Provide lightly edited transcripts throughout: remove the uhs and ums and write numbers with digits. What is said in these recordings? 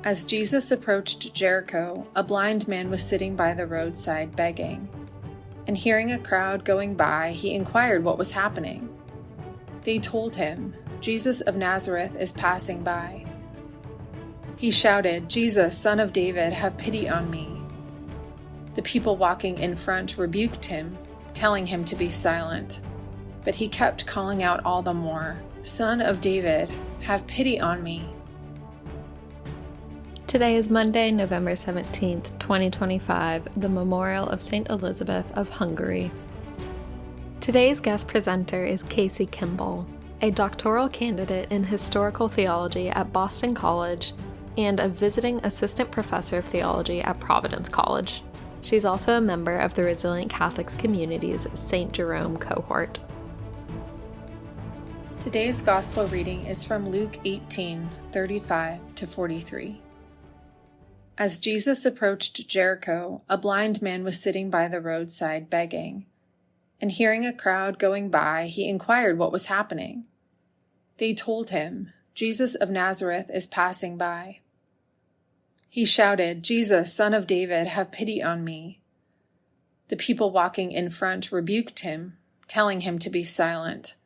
As Jesus approached Jericho, a blind man was sitting by the roadside begging. And hearing a crowd going by, he inquired what was happening. They told him, "Jesus of Nazareth is passing by." He shouted, "Jesus, Son of David, have pity on me." The people walking in front rebuked him, telling him to be silent. But he kept calling out all the more, "Son of David, have pity on me." Today is Monday, November 17th, 2025, the Memorial of St. Elizabeth of Hungary. Today's guest presenter is Casey Kimball, a doctoral candidate in historical theology at Boston College and a visiting assistant professor of theology at Providence College. She's also a member of the Resilient Catholics Community's St. Jerome cohort. Today's Gospel reading is from Luke 18, 35-43. As Jesus approached Jericho, a blind man was sitting by the roadside begging. And hearing a crowd going by, he inquired what was happening. They told him, "Jesus of Nazareth is passing by." He shouted, "Jesus, Son of David, have pity on me." The people walking in front rebuked him, telling him to be silent.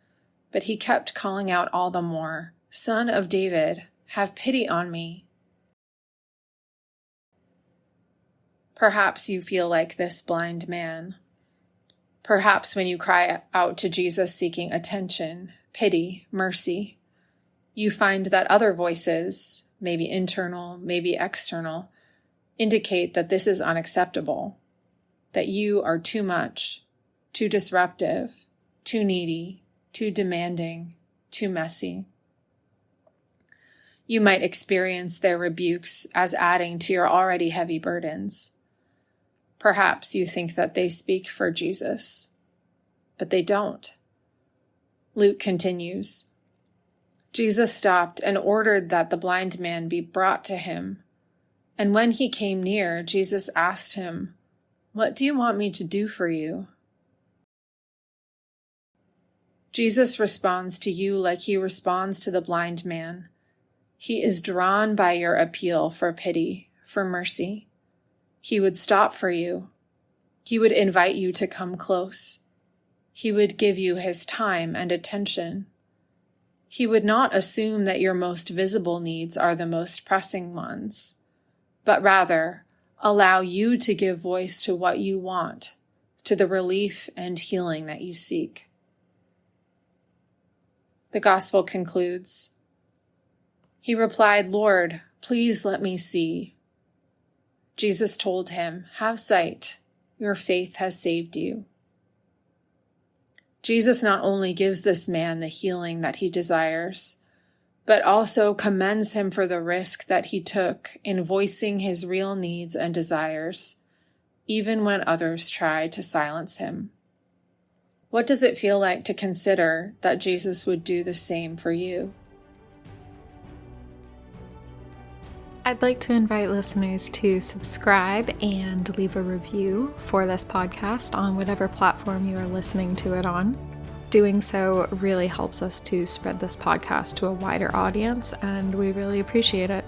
But he kept calling out all the more, "Son of David, have pity on me." Perhaps you feel like this blind man. Perhaps when you cry out to Jesus seeking attention, pity, mercy, you find that other voices, maybe internal, maybe external, indicate that this is unacceptable, that you are too much, too disruptive, too needy, too demanding, too messy. You might experience their rebukes as adding to your already heavy burdens. Perhaps you think that they speak for Jesus, but they don't. Luke continues, Jesus stopped and ordered that the blind man be brought to him. And when he came near, Jesus asked him, "What do you want me to do for you?" Jesus responds to you like he responds to the blind man. He is drawn by your appeal for pity, for mercy. He would stop for you. He would invite you to come close. He would give you his time and attention. He would not assume that your most visible needs are the most pressing ones, but rather allow you to give voice to what you want, to the relief and healing that you seek. The Gospel concludes, He replied, "Lord, please let me see." Jesus told him, "Have sight, your faith has saved you." Jesus not only gives this man the healing that he desires, but also commends him for the risk that he took in voicing his real needs and desires, even when others tried to silence him. What does it feel like to consider that Jesus would do the same for you? I'd like to invite listeners to subscribe and leave a review for this podcast on whatever platform you are listening to it on. Doing so really helps us to spread this podcast to a wider audience, and we really appreciate it.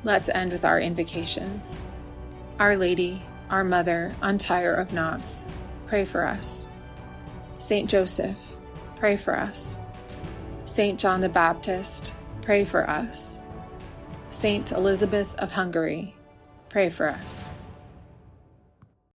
Let's end with our invocations. Our Lady, our Mother, Untier of Knots, pray for us. Saint Joseph, pray for us. Saint John the Baptist, pray for us. Saint Elizabeth of Hungary, pray for us.